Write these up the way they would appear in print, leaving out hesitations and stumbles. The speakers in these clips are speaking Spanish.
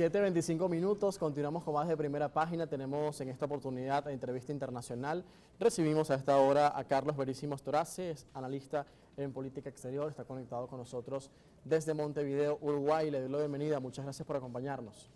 7:25, continuamos con más de Primera Página. Tenemos en esta oportunidad la entrevista internacional. Recibimos a esta hora a Carlos Verísimo Storace, es analista en política exterior, está conectado con nosotros desde Montevideo, Uruguay. Le doy la bienvenida, muchas gracias por acompañarnos.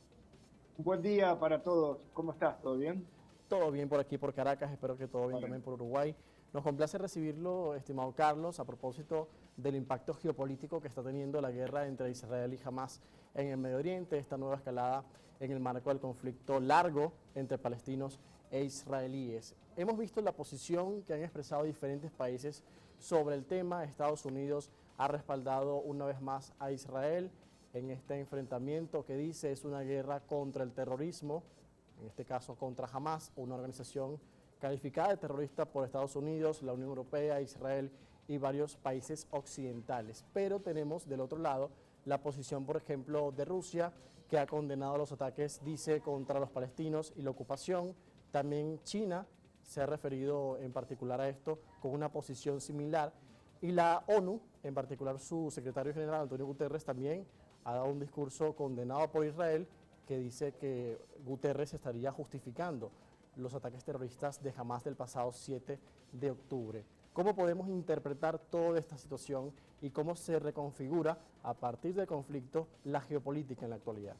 Un buen día para todos. ¿Cómo estás? ¿Todo bien? Todo bien por aquí, por Caracas, espero que todo bien Bueno. también por Uruguay. Nos complace recibirlo, estimado Carlos, a propósito del impacto geopolítico que está teniendo la guerra entre Israel y Hamás en el Medio Oriente, esta nueva escalada en el marco del conflicto largo entre palestinos e israelíes. Hemos visto la posición que han expresado diferentes países sobre el tema. Estados Unidos ha respaldado una vez más a Israel en este enfrentamiento que dice es una guerra contra el terrorismo, en este caso contra Hamás, una organización calificada de terrorista por Estados Unidos, la Unión Europea, Israel y varios países occidentales. Pero tenemos del otro lado la posición, por ejemplo, de Rusia, que ha condenado los ataques, dice, contra los palestinos y la ocupación. También China se ha referido en particular a esto con una posición similar. Y la ONU, en particular su secretario general, Antonio Guterres, también ha dado un discurso condenado por Israel que dice que Guterres estaría justificando los ataques terroristas de Hamás del pasado 7 de octubre. ¿Cómo podemos interpretar toda esta situación y cómo se reconfigura a partir del conflicto la geopolítica en la actualidad?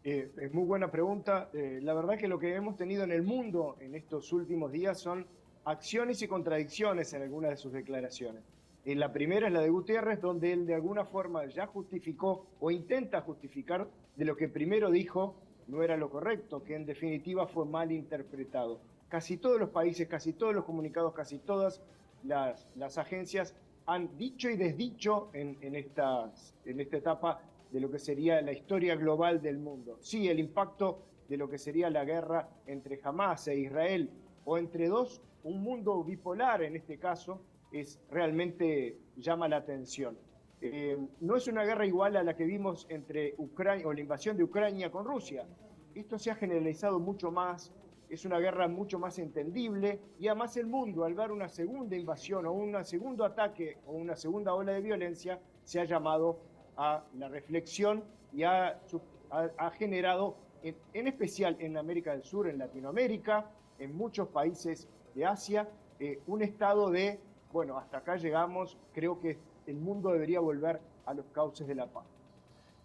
Es muy buena pregunta. La verdad que lo que hemos tenido en el mundo en estos últimos días son acciones y contradicciones en algunas de sus declaraciones. La primera es la de Guterres, donde él de alguna forma ya justificó o intenta justificar de lo que primero dijo no era lo correcto, que en definitiva fue mal interpretado. Casi todos los países, casi todos los comunicados, casi todas las agencias han dicho y desdicho en esta etapa de lo que sería la historia global del mundo. Sí, el impacto de lo que sería la guerra entre Hamás e Israel, o entre dos, un mundo bipolar en este caso, realmente llama la atención. No es una guerra igual a la que vimos entre Ucrania o la invasión de Ucrania con Rusia. Esto se ha generalizado mucho más, es una guerra mucho más entendible y además el mundo, al ver una segunda invasión o un segundo ataque o una segunda ola de violencia, se ha llamado a la reflexión y ha generado, en especial en América del Sur, en Latinoamérica, en muchos países de Asia, un estado de, bueno, hasta acá llegamos, creo que el mundo debería volver a los cauces de la paz.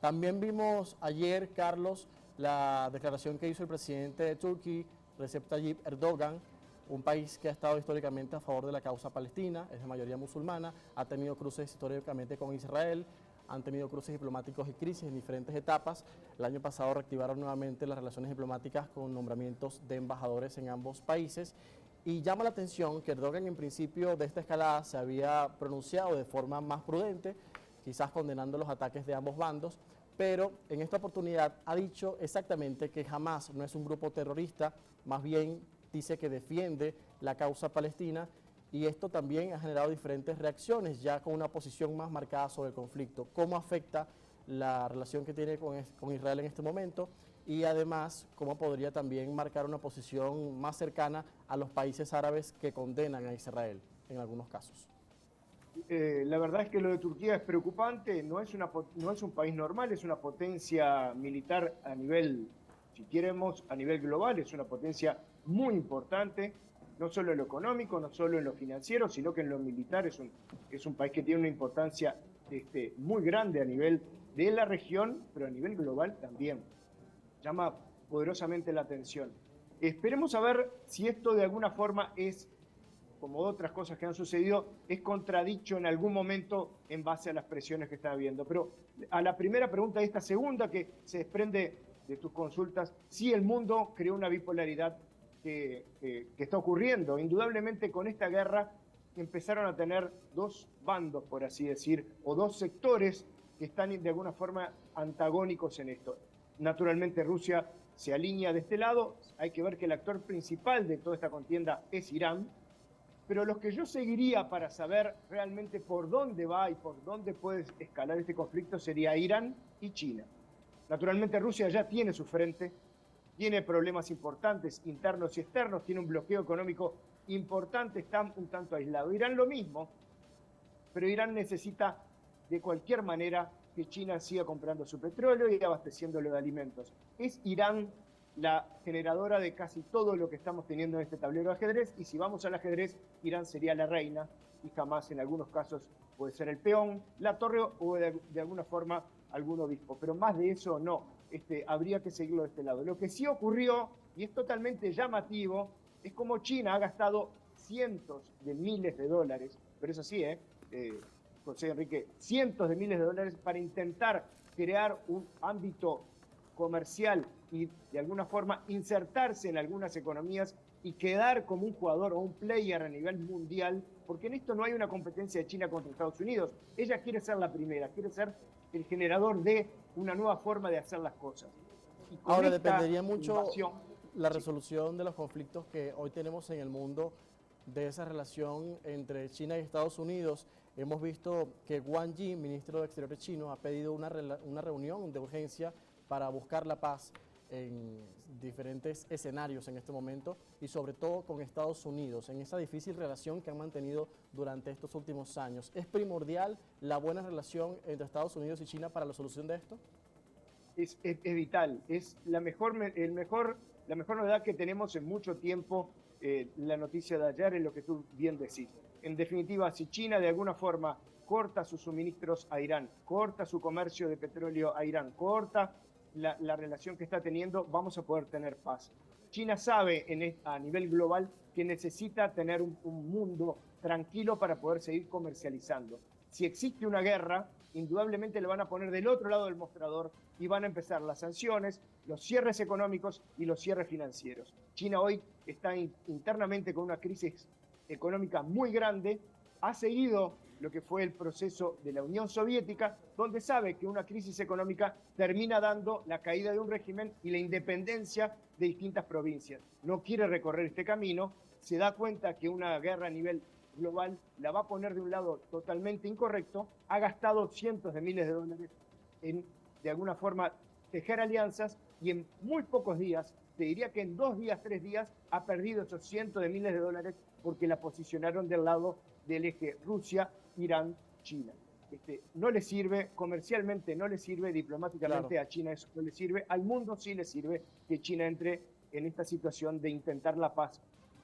También vimos ayer, Carlos, la declaración que hizo el presidente de Turquía, Recep Tayyip Erdogan, un país que ha estado históricamente a favor de la causa palestina, es de mayoría musulmana, ha tenido cruces históricamente con Israel, han tenido cruces diplomáticos y crisis en diferentes etapas. El año pasado reactivaron nuevamente las relaciones diplomáticas con nombramientos de embajadores en ambos países. Y llama la atención que Erdogan en principio de esta escalada se había pronunciado de forma más prudente, quizás condenando los ataques de ambos bandos, pero en esta oportunidad ha dicho exactamente que Hamás no es un grupo terrorista, más bien dice que defiende la causa palestina, y esto también ha generado diferentes reacciones, ya con una posición más marcada sobre el conflicto. ¿Cómo afecta la relación que tiene con Israel en este momento? Y además, ¿cómo podría también marcar una posición más cercana a los países árabes que condenan a Israel en algunos casos? La verdad es que lo de Turquía es preocupante, no es un país normal, es una potencia militar a nivel, si queremos, a nivel global, es una potencia muy importante, no solo en lo económico, no solo en lo financiero, sino que en lo militar es un país que tiene una importancia muy grande a nivel de la región, pero a nivel global también. Llama poderosamente la atención. Esperemos a ver si esto de alguna forma es, como otras cosas que han sucedido, es contradicho en algún momento en base a las presiones que está habiendo. Pero a la primera pregunta y esta segunda que se desprende de tus consultas, sí, el mundo creó una bipolaridad que está ocurriendo. Indudablemente con esta guerra empezaron a tener dos bandos, por así decir, o dos sectores que están de alguna forma antagónicos en esto. Naturalmente Rusia se alinea de este lado, hay que ver que el actor principal de toda esta contienda es Irán, pero los que yo seguiría para saber realmente por dónde va y por dónde puede escalar este conflicto sería Irán y China. Naturalmente Rusia ya tiene su frente, tiene problemas importantes internos y externos, tiene un bloqueo económico importante, está un tanto aislado. Irán lo mismo, pero Irán necesita de cualquier manera que China siga comprando su petróleo y abasteciéndolo de alimentos. Es Irán la generadora de casi todo lo que estamos teniendo en este tablero de ajedrez, y si vamos al ajedrez, Irán sería la reina y jamás en algunos casos puede ser el peón, la torre o de alguna forma algún obispo, pero más de eso no, habría que seguirlo de este lado. Lo que sí ocurrió, y es totalmente llamativo, es como China ha gastado cientos de miles de dólares, pero eso sí, José Enrique, cientos de miles de dólares para intentar crear un ámbito comercial y de alguna forma insertarse en algunas economías y quedar como un jugador o un player a nivel mundial, porque en esto no hay una competencia de China contra Estados Unidos. Ella quiere ser la primera, quiere ser el generador de una nueva forma de hacer las cosas. Y ahora dependería mucho la sí, resolución de los conflictos que hoy tenemos en el mundo, de esa relación entre China y Estados Unidos. Hemos visto que Wang Yi, ministro de Exteriores chino, ha pedido una reunión de urgencia para buscar la paz en diferentes escenarios en este momento y sobre todo con Estados Unidos, en esa difícil relación que han mantenido durante estos últimos años. ¿Es primordial la buena relación entre Estados Unidos y China para la solución de esto? es vital, es la mejor novedad que tenemos en mucho tiempo. La noticia de ayer es lo que tú bien decís. En definitiva, si China de alguna forma corta sus suministros a Irán, corta su comercio de petróleo a Irán, corta la relación que está teniendo, vamos a poder tener paz. China sabe a nivel global que necesita tener un mundo tranquilo para poder seguir comercializando. Si existe una guerra, indudablemente le van a poner del otro lado del mostrador y van a empezar las sanciones, los cierres económicos y los cierres financieros. China hoy está internamente con una crisis económica muy grande, ha seguido lo que fue el proceso de la Unión Soviética, donde sabe que una crisis económica termina dando la caída de un régimen y la independencia de distintas provincias. No quiere recorrer este camino, se da cuenta que una guerra a nivel global la va a poner de un lado totalmente incorrecto, ha gastado cientos de miles de dólares en, de alguna forma, tejer alianzas y en muy pocos días, te diría que en 2 días, 3 días, ha perdido esos cientos de miles de dólares porque la posicionaron del lado del eje Rusia, Irán, China. No le sirve, comercialmente no le sirve, diplomáticamente Claro. a China eso no le sirve, al mundo sí le sirve que China entre en esta situación de intentar la paz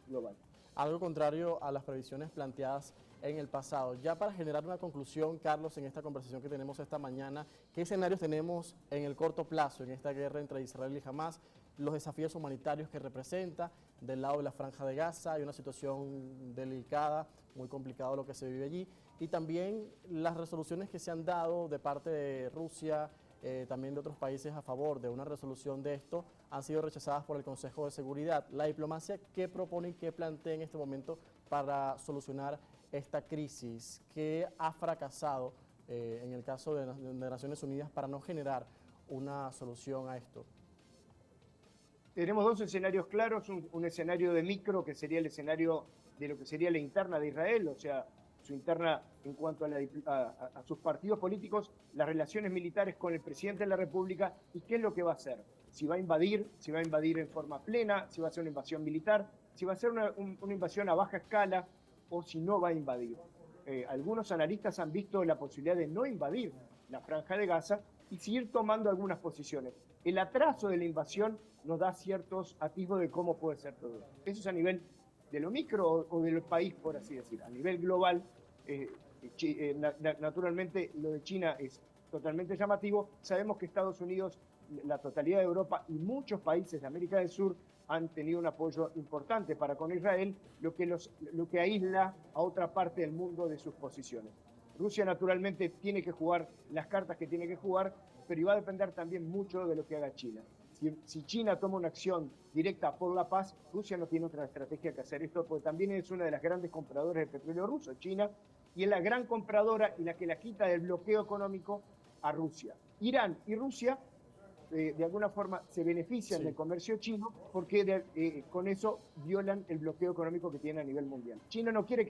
global. Algo contrario a las previsiones planteadas en el pasado. Ya para generar una conclusión, Carlos, en esta conversación que tenemos esta mañana, ¿qué escenarios tenemos en el corto plazo en esta guerra entre Israel y Hamás? Los desafíos humanitarios que representa del lado de la Franja de Gaza, hay una situación delicada, muy complicado lo que se vive allí, y también las resoluciones que se han dado de parte de Rusia, también de otros países a favor de una resolución de esto, han sido rechazadas por el Consejo de Seguridad. La diplomacia, ¿qué propone y qué plantea en este momento para solucionar esta crisis? ¿Qué ha fracasado en el caso de Naciones Unidas para no generar una solución a esto? Tenemos 2 escenarios claros, un escenario de micro, que sería el escenario de lo que sería la interna de Israel, o sea, su interna en cuanto a sus partidos políticos, las relaciones militares con el presidente de la República y qué es lo que va a hacer. Si va a invadir en forma plena, si va a ser una invasión militar, si va a ser una invasión a baja escala o si no va a invadir. Algunos analistas han visto la posibilidad de no invadir la Franja de Gaza y seguir tomando algunas posiciones. El atraso de la invasión nos da ciertos atisbos de cómo puede ser todo. Eso es a nivel de lo micro o del país, por así decir. A nivel global, naturalmente lo de China es totalmente llamativo. Sabemos que Estados Unidos, la totalidad de Europa y muchos países de América del Sur han tenido un apoyo importante para con Israel, lo que aísla a otra parte del mundo de sus posiciones. Rusia naturalmente tiene que jugar las cartas que tiene que jugar, pero va a depender también mucho de lo que haga China. Si China toma una acción directa por la paz, Rusia no tiene otra estrategia que hacer esto, porque también es una de las grandes compradoras de petróleo ruso, China, y es la gran compradora y la que la quita del bloqueo económico a Rusia. Irán y Rusia, de alguna forma, se benefician del comercio chino porque con eso violan el bloqueo económico que tiene a nivel mundial. China no quiere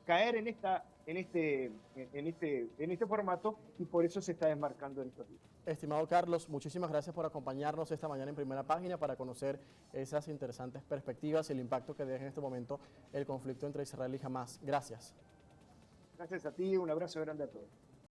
caer en este formato y por eso se está desmarcando en estos días. Estimado Carlos, muchísimas gracias por acompañarnos esta mañana en Primera Página para conocer esas interesantes perspectivas y el impacto que deja en este momento el conflicto entre Israel y Hamás. Gracias. Gracias a ti, un abrazo grande a todos.